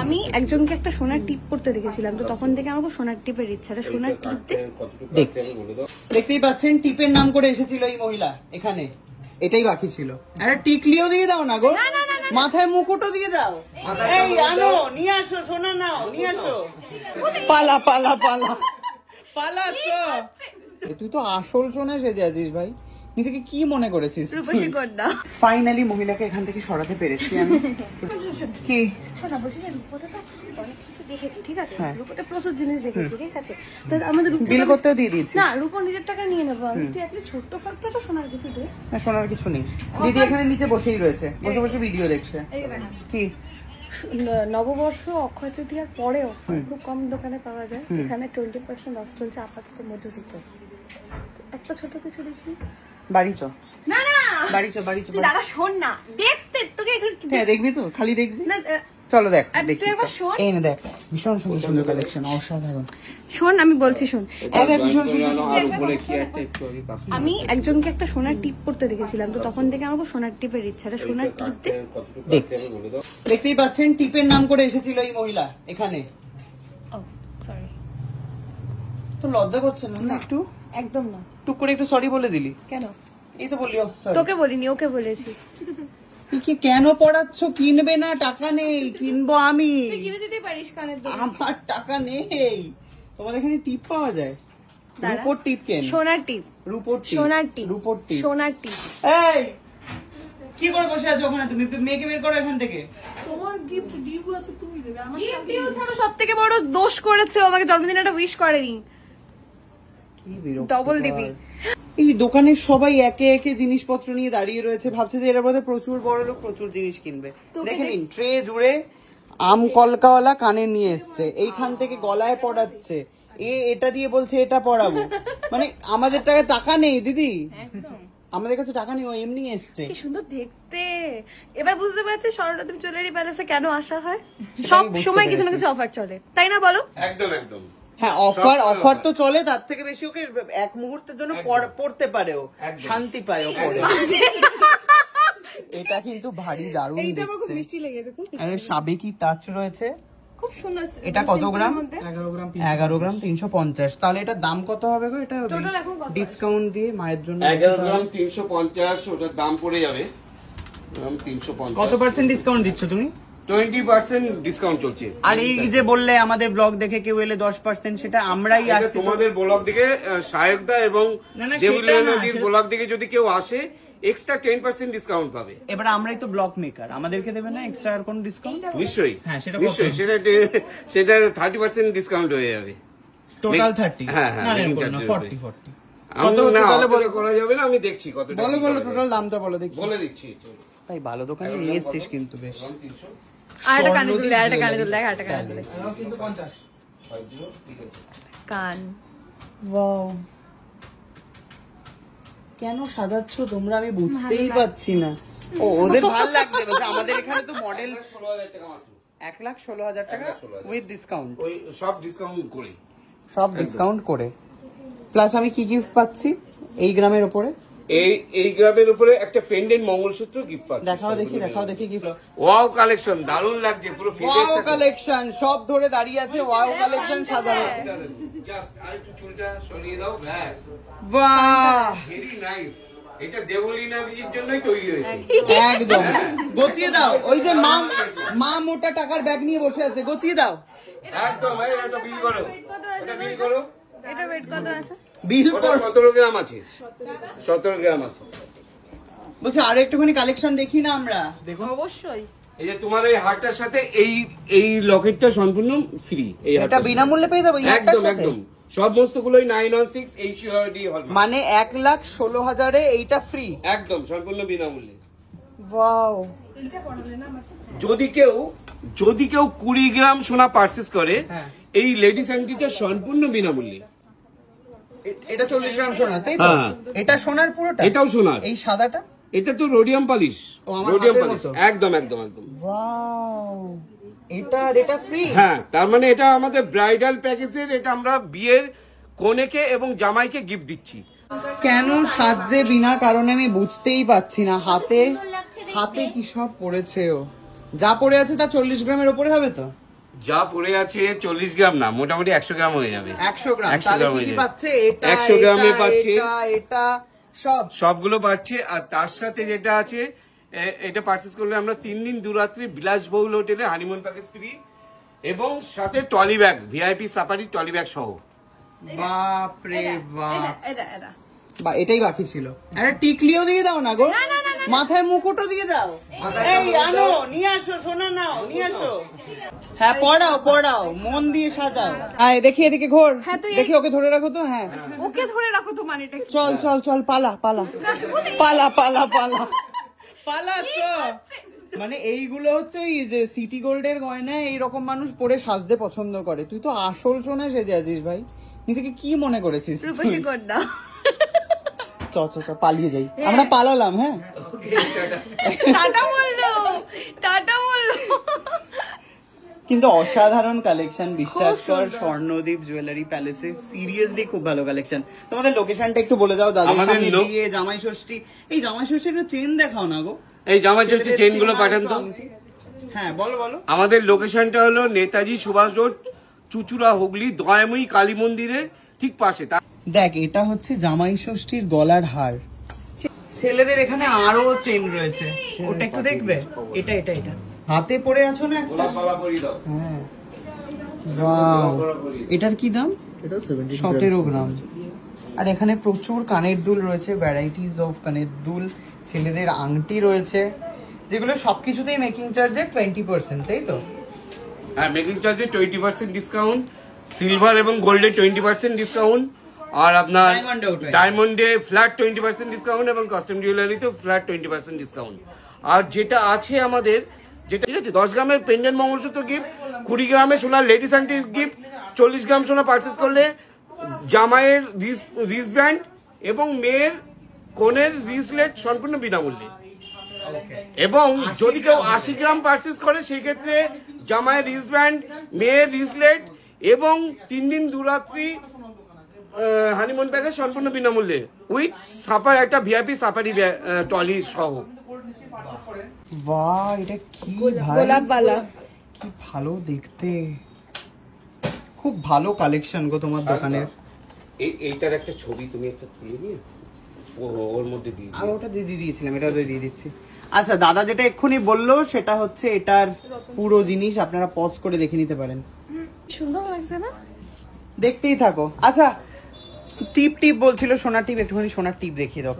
আমি একজনকে একটা সোনার টিপ পড়তে দেখেছিলাম, তো তখন থেকে আমার সোনার টিপের ইচ্ছা। সোনার টিপ দেখছি, দেখতেই পাচ্ছেন টিপের নাম করে এসেছিল এই মহিলা এখানে। এটাই বাকি ছিল। আরে টিকলিও দিয়ে দাও না গো, মাথায় মুকুটও দিয়ে দাও। এই আনো, নিয়ে আসো, সোনা নাও, নিয়ে আসো। পালা পালা পালা পালাচ্ছ। তুই তো আসল সোনা সেজে আছিস ভাই, নিজেকে কি মনে করেছিস? ফাইনালি মহিলাকে এখান থেকে সরাতে পেরেছি আমি। কি শোনা, বলছি যে রূপটা তো অনেক কিছু দেখেছি, ঠিক আছে, রূপটা প্রচুর জিনিস দেখেছি, ঠিক আছে, তো আমাদের বিল করতেও দিয়ে দিয়েছি। না, রূপ নিজের টাকা নিয়ে নেবো আমি, তুই এত ছোট্ট ফাটটা তো সোনার কিছু দে না, সোনার কিছু নেই। দিদি এখানে নিচে বসেই রয়েছে, বসে বসে ভিডিও দেখছে। কি নববর্ষ অক্ষয় তৃতীয়ার পরে অফার খুব কম দোকানে পাওয়া যায়, এখানে 20% অফ চলছে আপাতত মজুরিতে। একটা ছোট কিছু দেখি। বাড়ি চ, না না বাড়ি চ, বাড়ি চ। দাদা শোন না, দেখতে তোকে হ্যাঁ দেখবি তো, খালি দেখবি না। চলো দেখ, দেখি এই না, দেখ ভীষণ সুন্দর সুন্দর কালেকশন, অসাধারণ। শোন আমি বলছি, শোন, ভীষণ সুন্দর। আমি একজনকে একটা সোনার টিপ পড়তে দেখেছিলাম, তো তখন থেকে আমার সোনার টিপের ইচ্ছা। সোনার টিপ দেখছি, দেখতেই পাচ্ছেন টিপের নাম করে এসেছিল এই মহিলা এখানে। সরি, তো লজ্জা করছে না একটু? একদম না, টুক করে একটু সরি বলে দিলি কেন? এই তো বললি। তোকে বলিনি, ওকে বলেছি। কি কেন পড়াচ্ছ? কিনবে না, টাকা নেই, কিনবো আমি। কিনে দিতে পারিস কানের দোকানে। আমার টাকা নেই। তোমাদের এখানে টিপ পাওয়া যায়? রূপোর টিপ কেন? সোনার টিপ। রূপোর টিপ, সোনার টিপ, রূপোর টিপ, সোনার টিপ। এই কি করে বসে আছো ওখানে? তুমি মেয়েকে বের করো এখান থেকে। তোমার গিফট ডিউ আছে, তুমি দেবে। আমার গিফট ডিউ ছাড়া সবথেকে বড় দোষ করেছে, আমাকে জন্মদিনে একটা উইশ করেনি। কি বিরক্ত, ডবল দিবি। এই দোকানের সবাই একে একে জিনিসপত্র নিয়ে দাঁড়িয়ে রয়েছে, ভাবছে যে এরা বোধহয় প্রচুর বড় লোক, প্রচুর জিনিস কিনবে। দেখে নিন, ট্রে জুড়ে আম কলকাওয়ালা কানে নিয়ে এসছে, এইখান থেকে গলায় পড়াচ্ছে, এটা দিয়ে বলছে এটা পড়াবো। মানে আমাদের টাকা নেই দিদি, আমাদের কাছে টাকা নেই, ও এমনি এসছে। কি সুন্দর দেখতে। এবার বুঝতে পারছি সরলা তুমি জুয়েলারি প্যালেসে কেন আসা হয়, সব সময় কিছু না কিছু অফার চলে, তাই না বলো? একদম একদম। হ্যাঁ, অফার তো চলে, তার থেকে বেশি ওকে এক মুহূর্তের জন্য পড়তে পারে, ও শান্তি পায় ও পড়ে। এটা কিন্তু ভারী দারুণ দেখতে, খুব মিষ্টি লেগেছে, খুব আরে সাবেকি টাচ রয়েছে, খুব সুন্দর। এটা কত গ্রাম? 11 গ্রাম 350। তাহলে এটার দাম কত হবে গো? এটা ডিসকাউন্ট দিয়ে মায়ের জন্য 11 গ্রাম 350, ওটার দাম পড়ে যাবে 350। কত পার্সেন্ট ডিসকাউন্ট দিচ্ছ তুমি? 20% ডিসকাউন্ট চলছে। আর এই যে বললে আমাদের ব্লগ দেখে কেউ এলে 10%, সেটা আমরাই আসছি। তোমাদের ব্লগ দেখে সায়কদা এবং দেবলীনা নদীর ব্লগ দেখে যদি কেউ আসে, এক্সট্রা 10% ডিসকাউন্ট পাবে। এবার আমরাই তো ব্লগ মেকার, আমাদেরকে দেবে না এক্সট্রা আর কোন ডিসকাউন্ট? নিশ্চয়ই, হ্যাঁ সেটা নিশ্চয়ই, সেটা 30% ডিসকাউন্ট হয়ে যাবে। টোটাল 30? হ্যাঁ হ্যাঁ, 40 করা যাবে না, আমি দেখছি কত। বলো টোটাল দামটা বলো দেখি। বলে দিচ্ছি। ভাই ভালো দোকানে নিয়ে এসেছিস কিন্তু বেশ। আরেকটা কানে দুল, আরেকটা কানে দুল, আরেকটা কানে দুল। কিন্তু 50 কান। ওয়াও, কেন সাজাচ্ছ তোমরা আমি বুঝতেই পারছি না। ও ওদের ভালো লাগবে, আমাদের এখানে তো মডেল 16,000 টাকা মাত্র। 1,16,000 টাকা উইথ ডিসকাউন্ট। ওই সব ডিসকাউন্ট করে, সব ডিসকাউন্ট করে। প্লাস আমি কি গিফট পাচ্ছি এই গ্রামের উপরে? এই গ্রামের উপরে একটা ফ্রেন্ডের মঙ্গলসূত্র গিফট পাচ্ছি। দেখাও দেখি গিফট। ওয়াও কালেকশন, দারুণ লাগছে পুরো। ওয়াও কালেকশন, সব ধরে দাঁড়িয়ে আছে, ওয়াও কালেকশন সাজানো। জাস্ট আরেকটু চুলটা সরিয়ে দাও, ব্যাস। বাহ, ভেরি নাইস। এটা দেবলীনা দিদির জন্যই তৈরি হয়েছে। একদম গছিয়ে দাও। ওই যে মা মোটা টাকার ব্যাগ নিয়ে বসে আছে, গছিয়ে দাও একদম। এটা বিল করো, এটা বিল করো। এটা ওয়েট কত আছে? বিল করো। 17 গ্রাম আছে, 17 গ্রাম আছে। বলছি আর একটুখানি কালেকশন দেখি না আমরা? দেখো অবশ্যই। এই যে তোমার এই হারটার সাথে এই লকেটটা সম্পূর্ণ ফ্রি। এটা বিনামূল্যে পেয়ে যাবো একদম একদম। সমস্ত গুলোই 916 HUID হলমার্ক। মানে 1,16,000 এইটা ফ্রি, একদম সম্পূর্ণ বিনামূল্যে। ওয়াও। যদি কেউ 20 গ্রাম সোনা পারচেজ করে, এই লেডিস আংটিটা সম্পূর্ণ বিনামূল্যে। এটা 40 গ্রাম সোনা, তাই তো? এটা সোনার পুরোটা? এটাও সোনার। এই সাদাটা? এটা তো রোডিয়াম পালিশ। রোডিয়াম পালিশ, একদম একদম একদম। ওয়াও, এটা ফ্রি? হ্যাঁ, তার মানে এটা আমাদের ব্রাইডাল প্যাকেজের, এটা আমরা বিয়ের কনেকে এবং জামাইকে গিফট দিচ্ছি। কেন সাজছে বিনা কারণে আমি বুঝতেই পারছি না। হাতে কি সব পড়েছে ও। যা পড়ে আছে তা 40 গ্রামের উপরে হবে তো? যা পড়ে আছে 40 গ্রাম না, মোটামুটি 100 গ্রাম হয়ে যাবে। 100 গ্রাম। 100 তাহলে গ্রাম কি হয়ে কি যাবে। পাচ্ছে? এটা 100 গ্রামে এটা, পাচ্ছে। এটা সবগুলো পাচ্ছে। আর তার সাথে যেটা আছে, এটা পারচেজ করলে আমরা 3 দিন 2 রাত্রি বিলাসবহুল হোটেলে হানিমুন প্যাকেজ ফ্রি, এবং সাথে trolley bag, VIP safari trolley bag সহ। বাপ রে বাপ। এটা বা এটাই বাকি ছিল। আরে টিকলিও দিয়ে দাও না গো, মাথায় মুকুটও দিয়ে দাও। এই আনো, নিয়ে আসো, সোনা নাও, নিয়ে আসো। হ্যাঁ পড়াও, মন দিয়ে সাজাও। আয় দেখি এদিকে ঘোর, দেখি ওকে ধরে রাখো তো। হ্যাঁ ওকে ধরে রাখো তো, মানে এটা কি? চল পালা চল। মানে এইগুলো হচ্ছে ওই যে সিটি গোল্ডের গয়না, এইরকম মানুষ পরে সাজতে পছন্দ করে। তুই তো আসল সোনা সেজে আছিস ভাই, নিজেকে কি মনে করেছিস? রূপসী কন্যা। চ পালিয়ে যাই, আমরা পালালাম। হ্যাঁ টাটা বললো। কিন্তু অসাধারণ কালেকশন, বিশ্বাস কর। স্বর্ণদ্বীপ জুয়েলারি প্যালেসের সিরিয়াসলি খুব ভালো কালেকশন। তোমাদের লোকেশনটা একটু বলে দাও দাদা। আমাদের বিয়ে, জামাই ষষ্ঠী। এই জামাই ষষ্ঠীর চেন দেখাও না গো। এই জামা ষষ্ঠী চেন গুলো পাঠান তো। হ্যাঁ বলো। আমাদের লোকেশনটা হলো নেতাজি সুভাষ রোড, চুচুড়া, হুগলি, দয়াময়ী কালী মন্দিরের ঠিক পাশে। দেখ, এটা হচ্ছে জামাই ষষ্ঠীর গলার হার। ছেলেদের এখানে আরো চেন রয়েছে, ওটা একটু দেখবে। এটা হাতে পরে আছো না একটা? হ্যাঁ ওয়াও, এটার কি দাম? 17 গ্রাম। আর এখানে প্রচুর কানের দুল রয়েছে, ভ্যারাইটিজ অফ কানের দুল। ছেলেদের আংটি রয়েছে, যেগুলো সবকিছুতেই মেকিং চার্জে 20%, তাই তো? হ্যাঁ, মেকিং চার্জে 20% ডিসকাউন্ট, সিলভার এবং গোল্ডে 20% ডিসকাউন্ট, আর আপনার ডায়মন্ডে ফ্ল্যাট 20% ডিসকাউন্ট, এবং কাস্টম জুয়েলারিতে ফ্ল্যাট 20% ডিসকাউন্ট। আর যেটা আছে আমাদের, যেটা ঠিক আছে, 10 গ্রামের পেন্ডেন্ট মঙ্গলসূত্র গিফট, 20 গ্রামের সোনার লেডিস আংটির গিফট, 40 গ্রাম সোনা পারচেস করলে জামাইয়ের রিস্টব্যান্ড এবং মেয়ের কনের রিসলেট সম্পূর্ণ বিনামূল্যে। এবং যদি কেউ 80 গ্রাম পারচেস করে, সেই ক্ষেত্রে জামাইয়ের রিস্টব্যান্ড, মেয়ের রিসলেট এবং 3 দিন 2 রাত্রি হানিমুন প্যাকেজ সম্পূর্ণ বিনামূল্যে, উইথ সাফারি, একটা ভিআইপি সাফারি ট্রলি সহ। বাহ, এটা কি ভাই, গোলাপবালা। কি ভালো দেখতে, খুব ভালো কালেকশন গো তোমার দোকানের। এইটার একটা ছবি তুমি একটা তুলে নিয়ে ওর মধ্যে দিয়ে আর ওটা দিয়ে দিয়েছিলাম, এটাও দিয়ে দিচ্ছি। আচ্ছা, দাদা যেটা এক্ষুনি বললো সেটা হচ্ছে এটার পুরো জিনিস, আপনারা পজ করে দেখে নিতে পারেন। সুন্দর লাগছে না? দেখতেই থাকো। আচ্ছা, টিপ বলছিল, সোনার টিপ, একটুখানি সোনার টিপ দেখিয়ে দাও।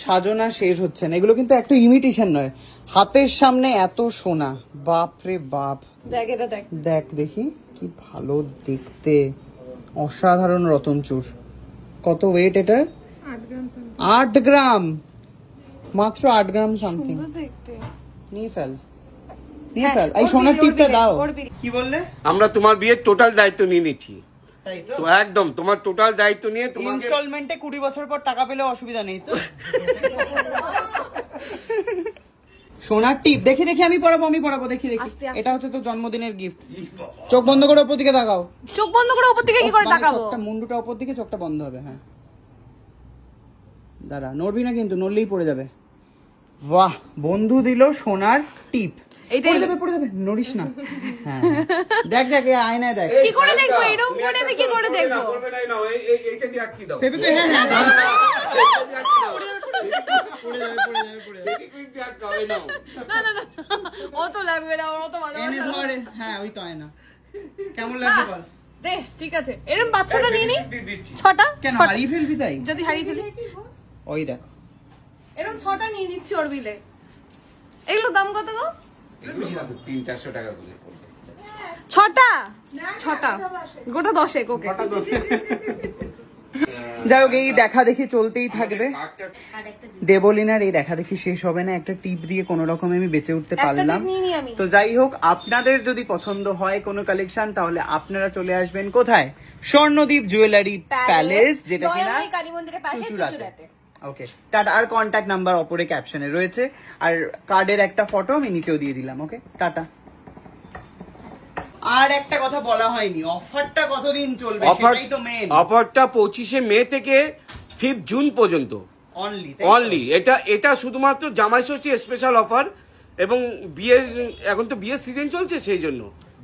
সাজনা শেষ হচ্ছে না। এগুলো কিন্তু একটা ইমিটেশন নয়, হাতের সামনে এত সোনা, বাপ রে বাপ। দেখ এটা দেখ। দেখি কি ভালো দেখতে, অসাধারণ রতনচুর। কত ওয়েট এটার? 8 গ্রাম, মাত্র 8 গ্রাম সামথিং। দেখতে নিয়ে ফেল। এই সোনার টিপটা দাও। কি বললে? আমরা তোমার বিয়ের টোটাল দায়িত্ব নিয়ে নিচ্ছি। তাই তো? তো একদম তোমার টোটাল দায়িত্ব নিয়ে তোমাকে ইনস্টলমেন্টে 20 বছর পর টাকা পেলে অসুবিধা নেই তো? সোনার টিপ দেখি আমি পড়াবো দেখি। আস্তে। এটা হচ্ছে তো জন্মদিনের গিফট। চোখ বন্ধ করে উপর দিকে তাকাও। চোখ বন্ধ করে উপর দিকে কি করে তাকাবো? চোখটা, মুন্ডুটা উপর দিকে, চোখটা বন্ধ হবে। হ্যাঁ দাঁড়া, নড়বি না কিন্তু, নড়লেই পড়ে যাবে। বাহ, বন্ধু দিল সোনার টিপ। পড়ে যাবে, নড়িস না। হ্যাঁ দেখ এই আয়নায় দেখ। কি করে দেখবো এরকম করে? আমি কি করে দেখবো? এইটা দিয়ে আটকে দাও। ফেবিকুইক, হ্যাঁ পড়ে যাবে। না অত লাগবে না, অত ভালো। এনে ধরে, হ্যাঁ ওই তো আয়না। কেমন লাগছে বল? দে, ঠিক আছে। এরকম বাচ্চাটা নিয়ে নি, দিচ্ছি। 6টা। কেন হারিয়ে ফেলবি তাই? যদি হারিয়ে ফেলি, ওই দেখো, এরকম 6টা নিয়ে নিচ্ছি ওর বিলে। এগুলো দাম কত গো? 300-400 টাকা করে। 6টা গোটা 10 ওকে। যাই হোক, এই দেখা দেখি চলতেই থাকবে। দেবলিনার এই দেখা দেখি শেষ হবে না। একটা টিপ দিয়ে কোন রকমে আমি বেঁচে উঠতে পারলাম। তো যাই হোক, আপনাদের যদি পছন্দ হয় কোনো কালেকশন, তাহলে আপনারা চলে আসবেন কোথায়? স্বর্ণদ্বীপ জুয়েলারি প্যালেস, যেটা কিনা কালী মন্দিরের পাশে, চুচুড়াতে। ওকে, টাটা। আর কন্ট্যাক্ট নাম্বার ওপরে ক্যাপশনে রয়েছে, আর কার্ডের একটা ফটো আমি নিচেও দিয়ে দিলাম। ওকে, টাটা। আর একটা কথা বলা হয়নি, অফারটা কতদিন চলবে সেটাই তো মেইন। অফারটা 25শে মে থেকে 5 জুন পর্যন্ত অনলি। এটা শুধুমাত্র জামাই ষষ্ঠী স্পেশাল অফার। এবং বিয়ের এখন তো বিয়ের সিজন চলছে সেই জন্য।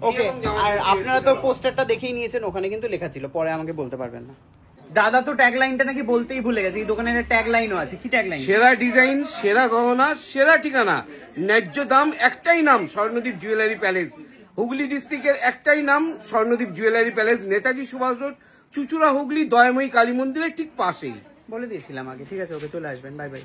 ওকে, আর আপনারা তো পোস্টারটা দেখেই নিয়েছেন, ওখানে কিন্তু লেখা ছিল, পরে আমাকে বলতে পারবেন না। দাদা তো ট্যাগ লাইনটা নাকি বলতেই ভুলে গেছে, এই দোকানের ট্যাগ লাইনও আছে, কি ট্যাগ লাইন? সেরা ডিজাইন, সেরা গহনা, সেরা ঠিকানা, ন্যায্য দাম, একটাই নাম স্বর্ণদ্বীপ জুয়েলারি প্যালেস। হুগলি ডিস্ট্রিক্টের একটাই নাম Swarnadweep jewellery palace, Netaji Subhash road, চুচুড়া, হুগলি, দয়াময়ী কালী মন্দিরের ঠিক পাশেই। বলে দিয়েছিলাম আগে, ঠিক আছে, ওকে চলে আসবেন, বাই বাই।